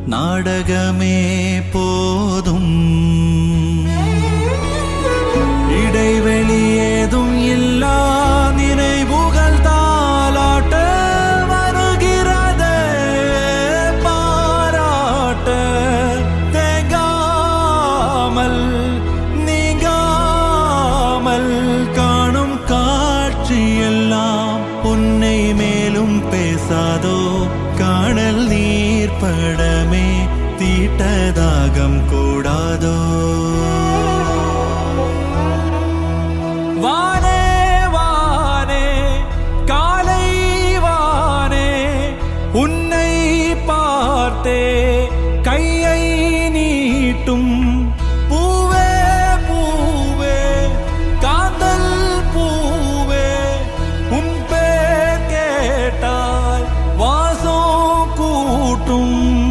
நாடகமே போதும், இடைவெளி ஏதும் இல்லா நினைவுகள் தாலாட்ட வருகிறது பாராட்ட. தேங்காமல் நீங்காமல் காணும் காட்சியெல்லாம் உன்னை மேலும் பேசாதோ. காணல் நீர் படமே தீட்டதாகம் கூடாதோ. வானே வானே காலை வானே உன்னை பார்த்தே